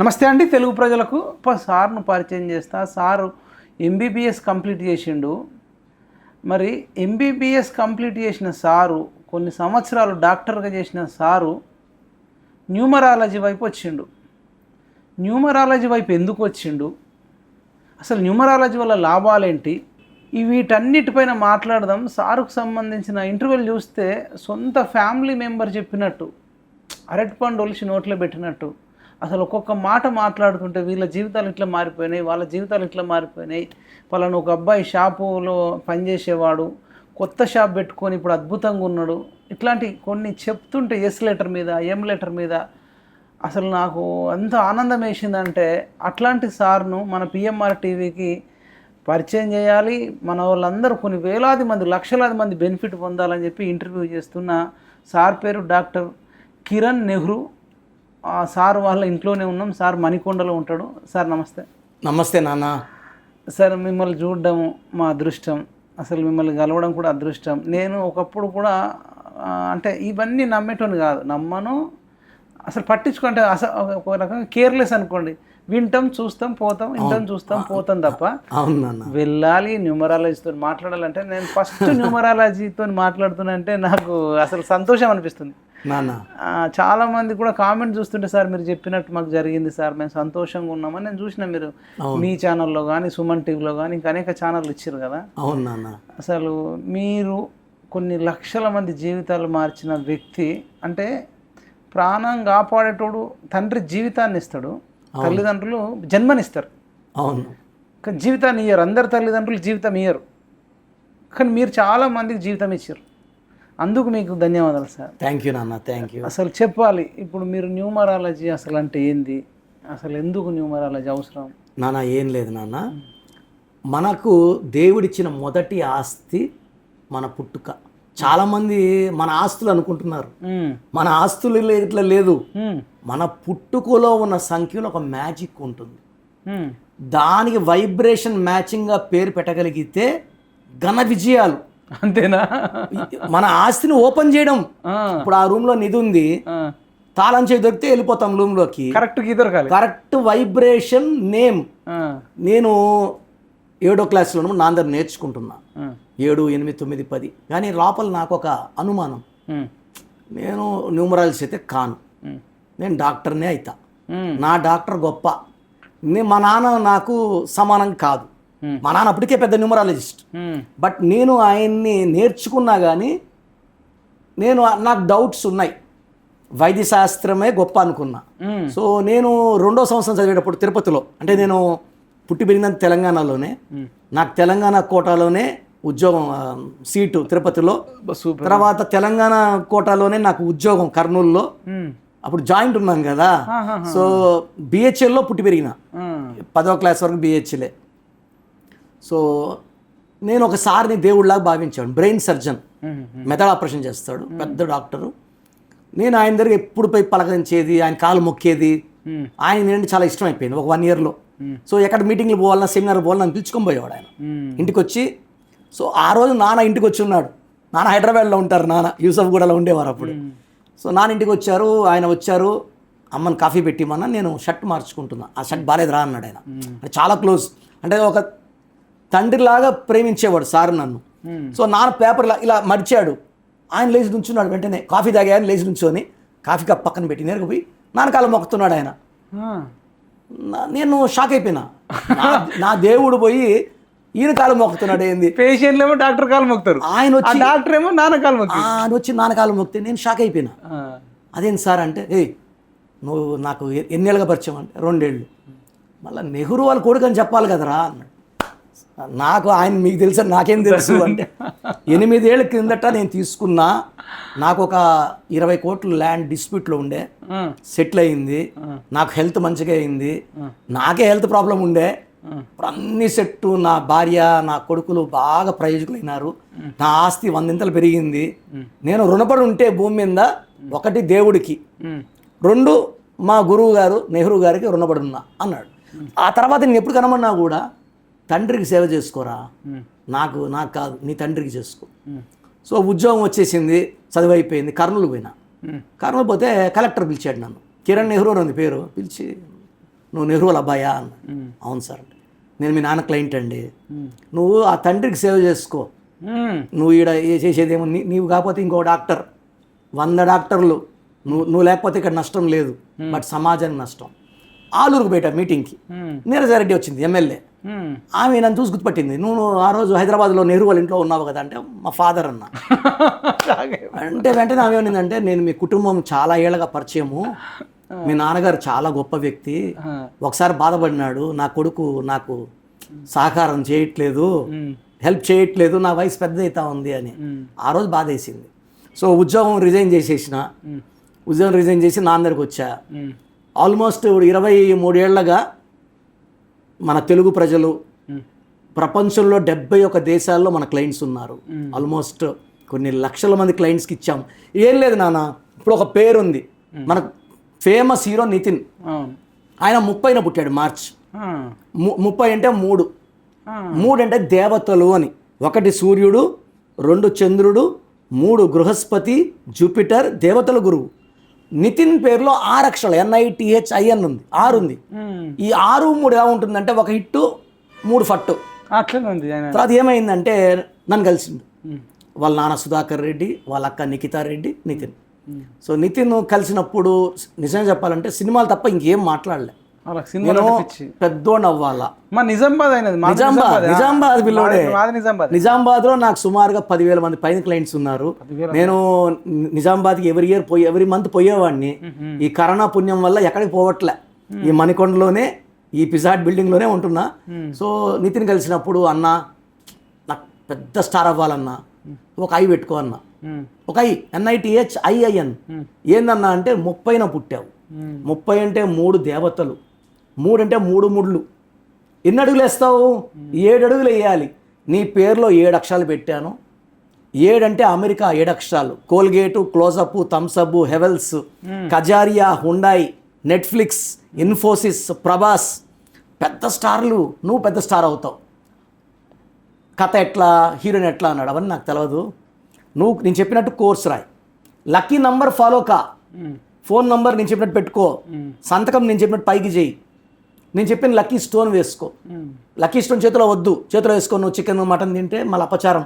నమస్తే అండి తెలుగు ప్రజలకు. సార్ను పరిచయం చేస్తా. సారు ఎంబీబీఎస్ కంప్లీట్ చేసిండు. మరి ఎంబీబీఎస్ కంప్లీట్ చేసిన సారు కొన్ని సంవత్సరాలు డాక్టర్గా చేసిన సారు న్యూమరాలజీ వైపు వచ్చిండు. న్యూమరాలజీ వైపు ఎందుకు వచ్చిండు, అసలు న్యూమరాలజీ వల్ల లాభాలేంటి, వీటన్నిటిపైన మాట్లాడదాం. సారుకు సంబంధించిన ఇంటర్వ్యూలు చూస్తే సొంత ఫ్యామిలీ మెంబర్ చెప్పినట్టు, అరటిపండు ఒలిచి నోట్లో పెట్టినట్టు, అసలు ఒక్కొక్క మాట మాట్లాడుతుంటే వీళ్ళ జీవితాలు ఇట్లా మారిపోయినాయి, వాళ్ళ జీవితాలు ఇట్లా మారిపోయినాయి. వాళ్ళని ఒక అబ్బాయి షాపులో పనిచేసేవాడు, కొత్త షాప్ పెట్టుకొని ఇప్పుడు అద్భుతంగా ఉన్నాడు. ఇట్లాంటి కొన్ని చెప్తుంటే ఎస్ లెటర్ మీద ఎం లెటర్ మీద అసలు నాకు ఎంత ఆనందం వేసిందంటే అట్లాంటి సార్ను మన పిఎంఆర్ టీవీకి పరిచయం చేయాలి. మన వాళ్ళందరూ కొన్ని వేలాది మంది, లక్షలాది మంది బెనిఫిట్ పొందాలని చెప్పి ఇంటర్వ్యూ చేస్తున్న సార్ పేరు డాక్టర్ కిరణ్ నెహ్రూ. సార్ వాళ్ళ ఇంట్లోనే ఉన్నాం. సార్ మణికొండలో ఉంటాడు. సార్ నమస్తే. నమస్తే నాన్న. సార్ మిమ్మల్ని చూడడం మా అదృష్టం, అసలు మిమ్మల్ని కలవడం కూడా అదృష్టం. నేను ఒకప్పుడు కూడా అంటే ఇవన్నీ నమ్మేటోని కాదు, నమ్మను, అసలు పట్టించుకుంటే ఒక రకంగా కేర్లెస్ అనుకోండి. వింటాం, చూస్తాం, పోతాం, వింటాం, చూస్తాం, పోతాం తప్ప వెళ్ళాలి న్యూమరాలజీతో మాట్లాడాలంటే నేను ఫస్ట్ న్యూమరాలజీతో మాట్లాడుతున్నంటే నాకు అసలు సంతోషం అనిపిస్తుంది. చాలామంది కూడా కామెంట్ చూస్తుంటే సార్ మీరు చెప్పినట్టు మాకు జరిగింది సార్, మేము సంతోషంగా ఉన్నామని నేను చూసిన. మీరు మీ ఛానల్లో కానీ సుమన్ టీవీలో కానీ ఇంకా అనేక ఛానళ్ళు ఇచ్చారు కదా. అసలు మీరు కొన్ని లక్షల మంది జీవితాలు మార్చిన వ్యక్తి. అంటే ప్రాణం కాపాడేటోడు తండ్రి జీవితాన్ని ఇస్తాడు, తల్లిదండ్రులు జన్మనిస్తారు. అవును, కానీ జీవితాన్ని ఇయ్యరు. అందరు తల్లిదండ్రులు జీవితం ఇయ్యరు, కానీ మీరు చాలా మందికి జీవితం ఇచ్చారు. అందుకు మీకు ధన్యవాదాలు సార్. థ్యాంక్ యూ నాన్న, థ్యాంక్ యూ. అసలు చెప్పాలి ఇప్పుడు మీరు న్యూమరాలజీ అసలు అంటే ఏంది, అసలు ఎందుకు న్యూమరాలజీ అవసరం? నాన్న ఏం లేదు నాన్న, మనకు దేవుడిచ్చిన మొదటి ఆస్తి మన పుట్టుక. చాలామంది మన ఆస్తులు అనుకుంటున్నారు, మన ఆస్తులు ఇట్లా లేదు. మన పుట్టుకలో ఉన్న సంఖ్యలో ఒక మ్యాజిక్ ఉంటుంది. దానికి వైబ్రేషన్ మ్యాచింగ్గా పేరు పెట్టగలిగితే ఘన విజయాలు. అంతేనా? మన ఆస్తిని ఓపెన్ చేయడం. ఇప్పుడు ఆ రూమ్ లో నిధి ఉంది, తాళం చేయి దొరికితే వెళ్ళిపోతాం రూమ్ లోకి. Correct vibration name. నేను 7వ క్లాస్లో నా అందరు నేర్చుకుంటున్నా, 7, 8, 9, 10. కానీ లోపల నాకు ఒక అనుమానం, నేను న్యూమరాలజీ అయితే కాను, నేను డాక్టర్నే అవుతా. నా డాక్టర్ గొప్ప, మా నాన్న నాకు సమానం కాదు. మా నాన్న అప్పటికే పెద్ద న్యూమరాలజిస్ట్, బట్ నేను ఆయన్ని నేర్చుకున్నా కానీ నాకు డౌట్స్ ఉన్నాయి. వైద్య శాస్త్రమే గొప్ప అనుకున్నా. సో నేను 2వ సంవత్సరం చదివేటప్పుడు తిరుపతిలో, అంటే నేను పుట్టి పెరిగినంత తెలంగాణలోనే, నాకు తెలంగాణ కోటాలోనే ఉద్యోగం సీటు తిరుపతిలో. తర్వాత తెలంగాణ కోటాలోనే నాకు ఉద్యోగం కర్నూలులో. అప్పుడు జాయింట్ ఉన్నాం కదా. సో బిహెచ్ఎల్లో పుట్టి పెరిగిన, 10వ క్లాస్ వరకు బిహెచ్ఎలే. సో నేను ఒకసారిని దేవుడిలాగా భావించాను. బ్రెయిన్ సర్జన్, మెథడ్ ఆపరేషన్ చేస్తాడు, పెద్ద డాక్టరు. నేను ఆయన దగ్గర ఎప్పుడు పోయి పలకరించేది, ఆయన కాలు మొక్కేది. ఆయన ఏంటంటే చాలా ఇష్టం అయిపోయింది ఒక 1 ఇయర్లో. సో ఎక్కడ మీటింగ్లు పోవాలన్నా, సెమినార్ పోవాలన్నా నన్ను పిలుచుకొని పోయేవాడు ఆయన ఇంటికి వచ్చి. సో ఆ రోజు నాన్న ఇంటికి వచ్చి ఉన్నాడు. నాన్న హైదరాబాద్లో ఉంటారు, నాన్న యూసఫ్గూడలో ఉండేవారు అప్పుడు. సో నాన్న ఇంటికి వచ్చారు, ఆయన వచ్చారు, అమ్మని కాఫీ పెట్టిమన్నా, నేను షర్ట్ మార్చుకుంటున్నా, ఆ షర్ట్ బాగాలేదు రా అన్నాడు ఆయన. చాలా క్లోజ్, అంటే ఒక తండ్రిలాగా ప్రేమించేవాడు సార్ నన్ను. సో నాన్న పేపర్ ఇలా మడిచాడు, ఆయన లేచి నుంచున్నాడు. వెంటనే కాఫీ తాగాయని లేచి నుంచొని కాఫీ కప్ పక్కన పెట్టి నేరుగా పోయి నాన్నకాలం మొక్కుతున్నాడు ఆయన. నేను షాక్ అయిపోయినా, నా దేవుడు పోయి ఈయన కాలం మొక్కుతున్నాడు ఏంది? పేషెంట్లు ఏమో డాక్టర్ కాలం మొక్కుతారు, ఆయన వచ్చి డాక్టర్ ఏమో నాన్నకాలం మొక్కుతారు. ఆయన వచ్చి నాన్నకాలం మొక్కితే నేను షాక్ అయిపోయినా. అదేంటి సార్ అంటే, నువ్వు నాకు ఎన్నేళ్ళుగా పరిచయం అంటే 2 ఏళ్ళు. మళ్ళీ నెహ్రూ వాళ్ళ కొడుకు అని చెప్పాలి కదరా అన్నాడు. నాకు ఆయన మీకు తెలుసా, నాకేం తెలుసు అంటే 8 ఏళ్ళ కిందట నేను తీసుకున్నా, నాకు ఒక 20 కోట్ల ల్యాండ్ డిస్ప్యూట్లో ఉండే, సెటిల్ అయింది, నాకు హెల్త్ మంచిగా అయింది, నాకే హెల్త్ ప్రాబ్లం ఉండే, ఇప్పుడు అన్ని సెట్టు, నా భార్య నా కొడుకులు బాగా ప్రయోజకులైనారు, నా ఆస్తి 100 పెరిగింది. నేను రుణపడి ఉంటే భూమి మీద 1 దేవుడికి, 2 మా గురువు గారు నెహ్రూ గారికి రుణపడి ఉన్నా అన్నాడు. ఆ తర్వాత నేను ఎప్పుడు కనమన్నా కూడా తండ్రికి సేవ చేసుకోరా, నాకు కాదు, నీ తండ్రికి చేసుకో. సో ఉద్యోగం వచ్చేసింది, చదువు అయిపోయింది, కర్నూలు పోయినా. కర్నూలు పోతే కలెక్టర్ పిలిచాడు నన్ను, కిరణ్ నెహ్రూ అని పేరు. పిలిచి నువ్వు నెహ్రూ వాళ్ళ అబ్బాయా అన్న. అవును సార్. నేను మీ నాన్న క్లయింట్ అండి. నువ్వు ఆ తండ్రికి సేవ చేసుకో, నువ్వు ఈడ చేసేదేమో నీవు కాకపోతే ఇంకో డాక్టర్, 100 డాక్టర్లు, నువ్వు లేకపోతే ఇక్కడ నష్టం లేదు, బట్ సమాజానికి నష్టం. ఆలూరుకు పోయా మీటింగ్కి, నీరజారెడ్డి వచ్చింది ఎమ్మెల్యే. ఆమె నన్ను చూసి గుర్తుపట్టింది, నువ్వు ఆ రోజు హైదరాబాద్లో నెహ్రూ వాళ్ళ ఇంట్లో ఉన్నావు కదా అంటే, మా ఫాదర్ అన్న. అంటే వెంటనే ఆమె ఏమైందంటే, నేను మీ కుటుంబం చాలా ఏళ్ళగా పరిచయము, మీ నాన్నగారు చాలా గొప్ప వ్యక్తి, ఒకసారి బాధపడినాడు, నా కొడుకు నాకు సహకారం చేయట్లేదు, హెల్ప్ చేయట్లేదు, నా వయసు పెద్ద అవుతా ఉంది అని. ఆ రోజు బాధ వేసింది. సో ఉద్యోగం రిజైన్ చేసేసిన, ఉద్యోగం రిజైన్ చేసి నా దగ్గరికి వచ్చా. ఆల్మోస్ట్ 23 ఏళ్లగా మన తెలుగు ప్రజలు ప్రపంచంలో 71 దేశాల్లో మన క్లయింట్స్ ఉన్నారు. ఆల్మోస్ట్ కొన్ని లక్షల మంది క్లయింట్స్కి ఇచ్చాం. ఏం లేదు నాన్న, ఇప్పుడు ఒక పేరు ఉంది, మన ఫేమస్ హీరో నితిన్, ఆయన 30న పుట్టాడు, మార్చ్ 30 అంటే 3 అంటే దేవతలు అని. 1 సూర్యుడు, 2 చంద్రుడు, 3 బృహస్పతి, జూపిటర్, దేవతల గురువు. నితిన్ పేరులో 6 అక్షరాలు, NITHIN ఉంది, 6 ఉంది. ఈ 6, 3 ఎలా ఉంటుందంటే, ఒక హిట్టు 3 ఫట్టు. తర్వాత ఏమైందంటే నన్ను కలిసిండు, వాళ్ళ నాన్న సుధాకర్ రెడ్డి, వాళ్ళ అక్క నిఖితా రెడ్డి, నితిన్. సో నితిన్ కలిసినప్పుడు నిజంగా చెప్పాలంటే సినిమాలు తప్ప ఇంకేం మాట్లాడలే. పెద్దోడు అవ్వాలా, నిజామాబాద్ పిల్లోడే. నిజామాబాద్లో నాకు సుమారుగా 10,000 మంది పైన క్లయింట్స్ ఉన్నారు. నేను నిజామాబాద్కి ఎవ్రీ మంత్ పోయేవాడిని. ఈ కరోనా పుణ్యం వల్ల ఎక్కడికి పోవట్లే, ఈ మణికొండలోనే, ఈ పిజాట్ బిల్డింగ్లోనే ఉంటున్నా. సో నితిన్ కలిసినప్పుడు, అన్న నాకు పెద్ద స్టార్ అవ్వాలన్నా, ఒక ఐ పెట్టుకో అన్న, ఒక ఐ, NITHIIN. ఏందన్నా అంటే 30న పుట్టావు, 30 అంటే 3 దేవతలు, 3 అంటే 3 ముళ్ళు. ఎన్ని అడుగులు వేస్తావు? 7 అడుగులు వేయాలి. నీ పేరులో 7 అక్షరాలు పెట్టాను. 7 అంటే అమెరికా 7 అక్షరాలు, Colgate, Closeup, Thums Up, Havells, Kajaria, Hyundai, Netflix, Infosys, Prabhas, పెద్ద స్టార్లు. నువ్వు పెద్ద స్టార్ అవుతావు. కథ ఎట్లా, హీరోయిన్ ఎట్లా అన్నాడు, అవన్నీ నాకు తెలియదు. నువ్వు నేను చెప్పినట్టు కోర్స్ రాయి, లక్కీ నంబర్ ఫాలో కా, ఫోన్ నంబర్ నేను చెప్పినట్టు పెట్టుకో, సంతకం నేను చెప్పినట్టు పైకి చేయి, నేను చెప్పిన లక్కీ స్టోన్ వేసుకో. లక్కీ స్టోన్ చేతిలో వద్దు, చేతిలో వేసుకో. నువ్వు చికెన్ మటన్ తింటే మళ్ళీ అపచారం.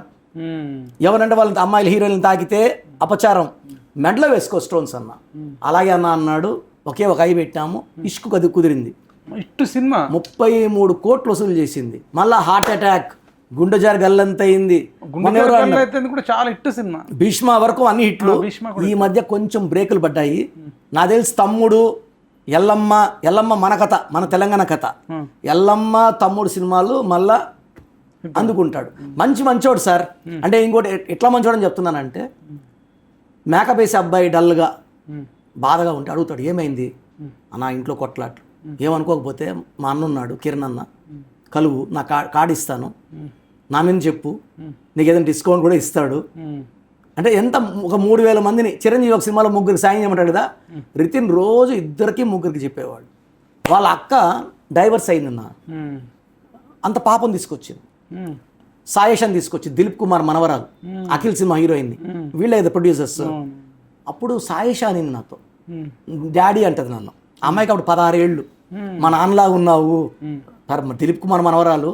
ఎవరంటే వాళ్ళ అమ్మాయిలు హీరోయిన్లు తాకితే అపచారం. మెడలో వేసుకో స్టోన్స్ అన్న. అలాగే అన్న అన్నాడు. ఒకే ఒక ఐ పెట్టాము, ఇష్కు కది కుదిరింది. ఇట్టు సినిమా 33 కోట్లు వసూలు చేసింది. మళ్ళా హార్ట్ అటాక్, గుండె జారి గల్లంత అయింది. చాలా హిట్ సినిమా. భీష్మ వరకు అన్ని హిట్లు. ఈ మధ్య కొంచెం బ్రేకులు పడ్డాయి. నాకు తెలిసి తమ్ముడు, ఎల్లమ్మ మన కథ, మన తెలంగాణ కథ, ఎల్లమ్మ తమ్ముడు సినిమాలు మళ్ళా అందుకుంటాడు. మంచోడు సార్. అంటే ఇంకోటి ఎట్లా మంచోడని చెప్తున్నానంటే, మేకప్ వేసే అబ్బాయి డల్గా బాధగా ఉంటే అడుగుతాడు, ఏమైంది అన్న, ఇంట్లో కొట్లాట్లు. ఏమనుకోకపోతే మా అన్న ఉన్నాడు, కిరణ్ అన్న, కలువు, నా కార్డు ఇస్తాను, నా మీద చెప్పు, నీకు ఏదైనా డిస్కౌంట్ కూడా ఇస్తాడు. అంటే ఎంత, ఒక 3,000 మందిని, చిరంజీవి ఒక సినిమాలో 3 సాయం చేయమంటాడు కదా, రితిన్ రోజు 2-3 చెప్పేవాడు. వాళ్ళ అక్క డైవర్స్ అయిందన్న, అంత పాపం తీసుకొచ్చింది. సాయేషాన్ని తీసుకొచ్చి, దిలీప్ కుమార్ మనవరాలు, అఖిల్ సినిమా హీరోయిన్ని, వీళ్ళే కదా ప్రొడ్యూసర్స్. అప్పుడు సాయేషా అనింది నాతో, డాడీ అంటది నన్ను. అమ్మాయికి అప్పుడు 16 ఏళ్ళు. మా నాన్నలాగా ఉన్నావు. దిలీప్ కుమార్ మనవరాలు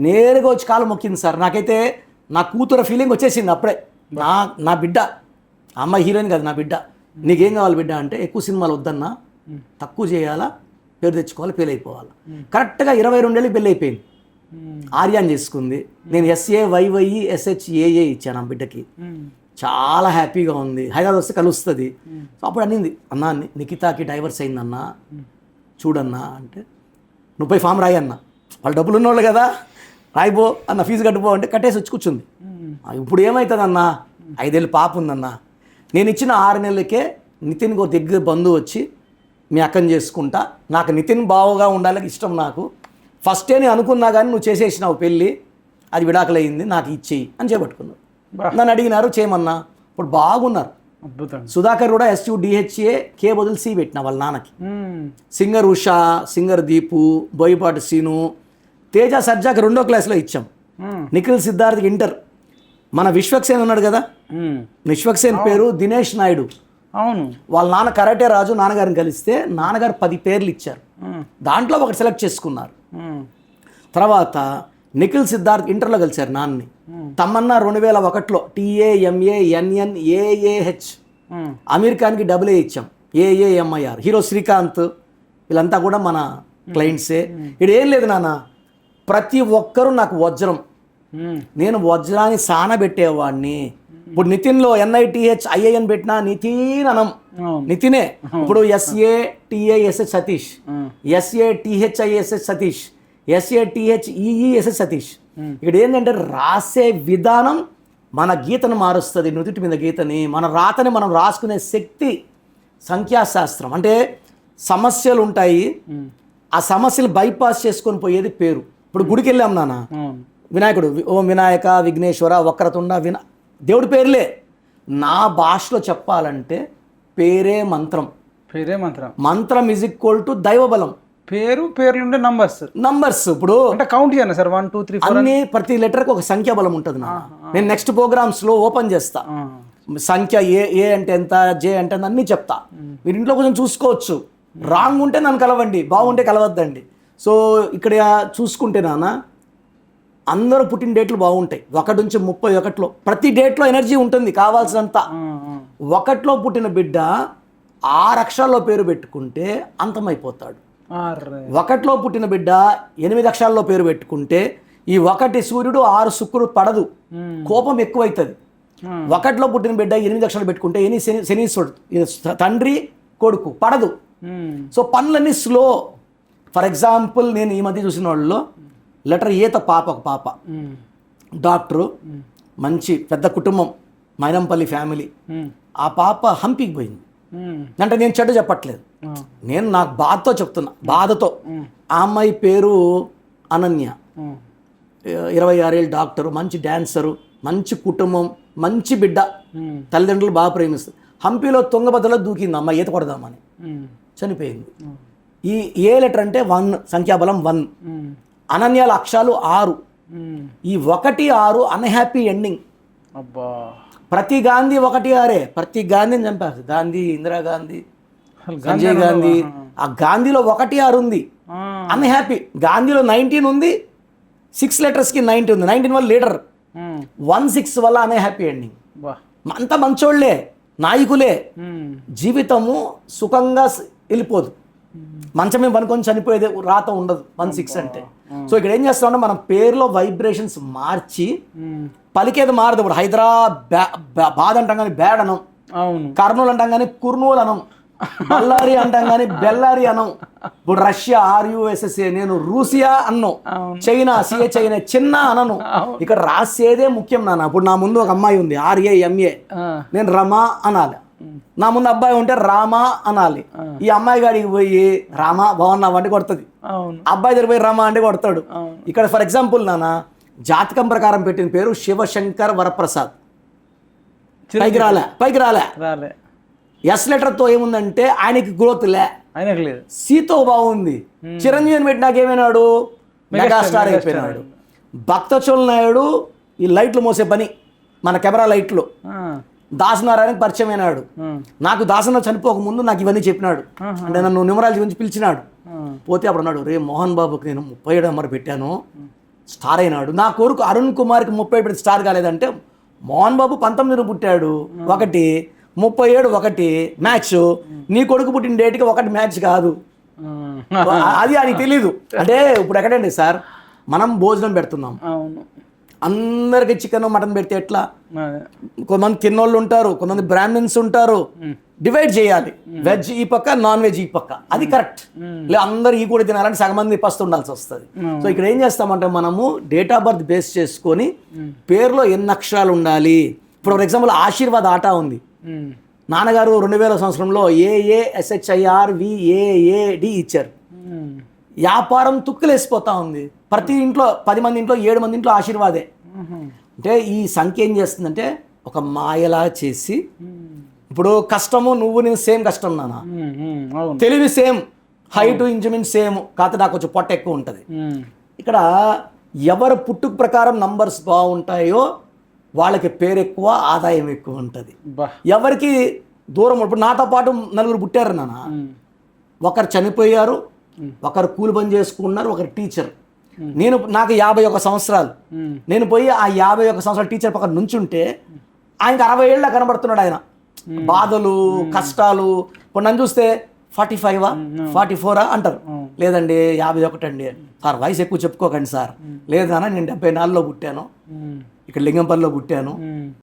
నేరుగా వచ్చి కాలు మొక్కింది సార్. నాకైతే నా కూతురు ఫీలింగ్ వచ్చేసింది అప్పుడే. నా బిడ్డ, అమ్మాయి హీరోయిన్ కదా, నా బిడ్డ. నీకేం కావాలి బిడ్డ అంటే, ఎక్కువ సినిమాలు వద్దన్నా, తక్కువ చేయాలా, పేరు తెచ్చుకోవాలి, పెళ్ళి అయిపోవాలి. కరెక్ట్గా 22 ఏళ్ళకి పెళ్ళి అయిపోయింది. ఆర్యాన్ చేసుకుంది. నేను SAYYSHAA ఇచ్చాను ఆ బిడ్డకి. చాలా హ్యాపీగా ఉంది. హైదరాబాద్ వస్తే కలుస్తుంది. సో అప్పుడు అనింది, అన్నా నిఖితాకి డైవర్స్ అయిందన్నా, చూడన్నా అంటే, నువ్వు పోయి ఫామ్ రాయి అన్న. వాళ్ళు డబ్బులు ఉన్నోళ్ళు కదా, రాయిపో అన్న, ఫీజు కట్టుపో అంటే కట్టేసి వచ్చి కూర్చుంది. ఇప్పుడు ఏమవుతుందన్నా, 5 ఏళ్ళు పాప ఉందన్నా. నేను ఇచ్చిన 6 నెలలకే నితిన్కి ఒక దగ్గర బంధువు వచ్చి, మీ అక్కని చేసుకుంటా, నాకు నితిన్ బావుగా ఉండాలని ఇష్టం, నాకు ఫస్టే నేను అనుకున్నా కానీ నువ్వు చేసేసినావు పెళ్ళి, అది విడాకులయ్యింది, నాకు ఇచ్చేయి అని చేపట్టుకున్నావు. నన్ను అడిగినారు, చేయమన్నా. ఇప్పుడు బాగున్నారు. సుధాకర్ కూడా SUDHA K బదులు C పెట్టిన వాళ్ళ నాన్నకి. సింగర్ ఉషా, సింగర్ దీపు, బోయపాటి సీను, తేజ సజ్జాకి 2వ క్లాస్లో ఇచ్చాం. నిఖిల్ సిద్ధార్థకి ఇంటర్. మన విశ్వక్సేన్ ఉన్నాడు కదా, విశ్వక్సేన్ పేరు దినేష్ నాయుడు. అవును. వాళ్ళ నాన్న కరాటే రాజు నాన్నగారిని కలిస్తే నాన్నగారు 10 పేర్లు ఇచ్చారు. దాంట్లో ఒకటి సెలెక్ట్ చేసుకున్నారు. తర్వాత నిఖిల్ సిద్ధార్థ్ ఇంటర్లో కలిశారు నాన్ని. తమన్నా 2001లో TAMANNAAH, అమీర్ ఖాన్కి AA ఇచ్చాం, AAMIR. హీరో శ్రీకాంత్ వీళ్ళంతా కూడా మన క్లయింట్సే. ఇక్కడ ఏం లేదు నాన్న, ప్రతి ఒక్కరూ నాకు వజ్రం. నేను వజ్రాన్ని సానబెట్టేవాడిని. ఇప్పుడు నితిన్లో NITHIIN పెట్టినా నితిన్ అనం, నితినే. ఇప్పుడు SATISH Satish, SATHISH Satish, SATHEESH Satish. ఇక్కడ ఏంటంటే రాసే విధానం మన గీతను మారుస్తుంది, నుదుటి మీద గీతని, మన రాతని మనం రాసుకునే శక్తి సంఖ్యాశాస్త్రం. అంటే సమస్యలు ఉంటాయి, ఆ సమస్యలు బైపాస్ చేసుకొని పోయేది పేరు. ఇప్పుడు గుడికి వెళ్ళాం నాన్న, వినాయకుడు, ఓం వినాయక విఘ్నేశ్వర వక్రతుండ దేవుడి పేర్లే. నా భాషలో చెప్పాలంటే పేరే మంత్రం. పేరే మంత్రం. మంత్రం ఈజ్ ఈక్వల్ టు దైవబలం. పేర్లు ఉండే నంబర్స్ ఇప్పుడు అంటే కౌంట్ చేయండి సార్, 1 2 3 4 అన్ని ప్రతి లెటర్కి ఒక సంఖ్యాబలం ఉంటుంది నా. నేను నెక్స్ట్ ప్రోగ్రామ్స్లో ఓపెన్ చేస్తా, సంఖ్య ఏ అంటే ఎంత, జే అంటే ఎంత అన్నీ చెప్తా. మీరు ఇంట్లో కొంచెం చూసుకోవచ్చు. రాంగ్ ఉంటే నన్ను కలవండి, బాగుంటే కలవద్దండి. సో ఇక్కడ చూసుకుంటే నాన్న అందరూ పుట్టిన డేట్లు బాగుంటాయి. 1 నుంచి 31లో ప్రతి డేట్లో ఎనర్జీ ఉంటుంది కావాల్సినంత. 1లో పుట్టిన బిడ్డ 6 అక్షరాల్లో పేరు పెట్టుకుంటే అంతమైపోతాడు. 1లో పుట్టిన బిడ్డ 8 అక్షరాల్లో పేరు పెట్టుకుంటే ఈ 1 సూర్యుడు 6 శుక్రుడు పడదు, కోపం ఎక్కువైతుంది. 1లో పుట్టిన బిడ్డ 8 అక్షరాలు పెట్టుకుంటే శనీశ్వరుడు తండ్రి కొడుకు పడదు. సో పనులన్నీ స్లో. ఫర్ ఎగ్జాంపుల్ నేను ఈ మధ్య చూసిన వాళ్ళలో లెటర్ ఏత పాప, ఒక పాప డాక్టరు, మంచి పెద్ద కుటుంబం, మైనంపల్లి ఫ్యామిలీ. ఆ పాప హంపీకి పోయింది. అంటే నేను చెడ్డ చెప్పట్లేదు, నేను నాకు బాధతో చెప్తున్నా, బాధతో. ఆ అమ్మాయి పేరు అనన్య, 26 ఏళ్ళ డాక్టరు, మంచి డాన్సరు, మంచి కుటుంబం, మంచి బిడ్డ, తల్లిదండ్రులు బాగా ప్రేమిస్తారు. హంపీలో తుంగభద్రలో దూకింది అమ్మాయి ఈత కొడదామని, చనిపోయింది. ఈ ఏ లెటర్ అంటే 1, సంఖ్యాబలం 1. అనన్యాల అక్షరాలు 6. ఈ 1 6 అన్హ్యాపీ ఎండింగ్. ప్రతి గాంధీ 1 6. ప్రతి గాంధీని చంపారు. గాంధీ, ఇందిరాగాంధీ, సంజయ్ గాంధీ. ఆ గాంధీలో 1 6 ఉంది, అన్హ్యాపీ. గాంధీలో 19 ఉంది, 6 లెటర్స్కి 90 ఉంది. 19 వల్ల లీడర్, 1 6 వల్ల అన్హ్యాపీ ఎండింగ్. అంతా మంచోళ్లే, నాయకులే. జీవితము సుఖంగా వెళ్ళిపోదు, మంచమే పనుకొని చనిపోయేది రాత ఉండదు 1 6 అంటే. సో ఇక్కడ ఏం చేస్తామంటే మనం పేరులో వైబ్రేషన్స్ మార్చి పలికేది మారదు. ఇప్పుడు హైదరాబాద్ అంటాం కానీ బ్యాడ్ అనం, కర్నూలు అంటాం కానీ కుర్నూలు అనం, బళ్ళారి అంటాం కానీ బెల్లారి అనం. ఇప్పుడు రష్యా RUSSA, నేను రూసియా అన్ను, చైనా CHINA చిన్న అనను. ఇక్కడ రాసేదే ముఖ్యం నాన్న. ఇప్పుడు నా ముందు ఒక అమ్మాయి ఉంది RAMA, నేను రమా అనాలి. నా ముందు అబ్బాయి ఉంటే రామా అనాలి. ఈ అమ్మాయి గాడికి పోయి రామా బాగున్నావు అంటే కొడుతుంది, అబ్బాయి దగ్గర పోయి రమా అంటే కొడతాడు. ఇక్కడ ఫర్ ఎగ్జాంపుల్ నాన్న జాతకం ప్రకారం పెట్టిన పేరు శివశంకర్ వరప్రసాద్, పైకి రాలే. ఎస్ లెటర్తో ఏముందంటే ఆయనకి గ్రోత్ లే, ఆయనకి లేదు. సీతో బాగుంది. చిరంజీవిని పెట్టినాక ఏమైనాడు, మెగాస్టార్ అయిపోయినాడు. భక్తచోళ నాయుడు ఈ లైట్లు మోసే పని, మన కెమెరా లైట్లు. దాసనారాయణకి పరిచయం అయినాడు. నాకు దాసన చనిపోక ముందు నాకు ఇవన్నీ చెప్పినాడు. అంటే నన్ను న్యూమరాలజీ గురించి పిలిచినాడు. పోతే అప్పుడు అన్నాడు, రే మోహన్ బాబుకి నేను 37 నెంబర్ పెట్టాను, స్టార్ అయినాడు. నా కొడుకు అరుణ్ కుమార్కి 37 పెడితే స్టార్ కాలేదంటే, మోహన్ బాబు 19 పుట్టాడు, 1 37 1 మ్యాచ్. నీ కొడుకు పుట్టిన డేట్కి 1 మ్యాచ్ కాదు, అది ఆయనకి తెలీదు. అంటే ఇప్పుడు ఎక్కడండి సార్, మనం భోజనం పెడుతున్నాం, అందరికి చికెన్ మటన్ పెడితే ఎట్లా? కొంతమంది తిన్నోళ్ళు ఉంటారు, కొంతమంది బ్రాహ్మిన్స్ ఉంటారు. డివైడ్ చేయాలి, వెజ్ ఈ పక్క, నాన్ వెజ్ ఈ పక్క, అది కరెక్ట్. లేదు అందరు ఈ కూడా తినాలని సగం మంది పస్తు ఉండాల్సి వస్తుంది. సో ఇక్కడ ఏం చేస్తామంటే మనము డేట్ ఆఫ్ బర్త్ బేస్ చేసుకొని పేరులో ఎన్ని అక్షరాలు ఉండాలి. ఇప్పుడు ఫర్ ఎగ్జాంపుల్ ఆశీర్వాద్ ఆటా ఉంది, నాన్నగారు 2000 సంవత్సరంలో AASHIRVAAD ఇచ్చారు. వ్యాపారం తుక్కులేసిపోతా ఉంది. ప్రతి ఇంట్లో 10 మంది ఇంట్లో 7 మంది ఇంట్లో ఆశీర్వాదే. అంటే ఈ సంఖ్య ఏం చేస్తుందంటే ఒక మాయలా చేసి, ఇప్పుడు కష్టము నువ్వు నేను సేమ్ కష్టం నాన్న, తెలివి సేమ్, హైట్ ఇంచుమించు సేమ్, కాకపోతే నాకు కొంచెం పొట్ట ఎక్కువ ఉంటుంది. ఇక్కడ ఎవరు పుట్టుక ప్రకారం నంబర్స్ బాగుంటాయో వాళ్ళకి పేరు ఎక్కువ, ఆదాయం ఎక్కువ ఉంటుంది. ఎవరికి దూరం, ఇప్పుడు నాతో పాటు 4 పుట్టారు నాన్న, ఒకరు చనిపోయారు, ఒకరు కూలి పని చేసుకున్నారు, ఒకరు టీచర్. నాకు 51 సంవత్సరాలు. నేను పోయి ఆ 51 సంవత్సరాల టీచర్ పక్కన నుంచుంటే ఆయనకి 60 ఏళ్ళ కనబడుతున్నాడు. ఆయన బాధలు, కష్టాలు. ఇప్పుడు నన్ను చూస్తే 45 44 అంటారు. లేదండి 51 అండి. సార్ వయసు ఎక్కువ చెప్పుకోకండి సార్. లేదు నాన్న నేను 74లో పుట్టాను, ఇక్కడ లింగంపల్లిలో పుట్టాను,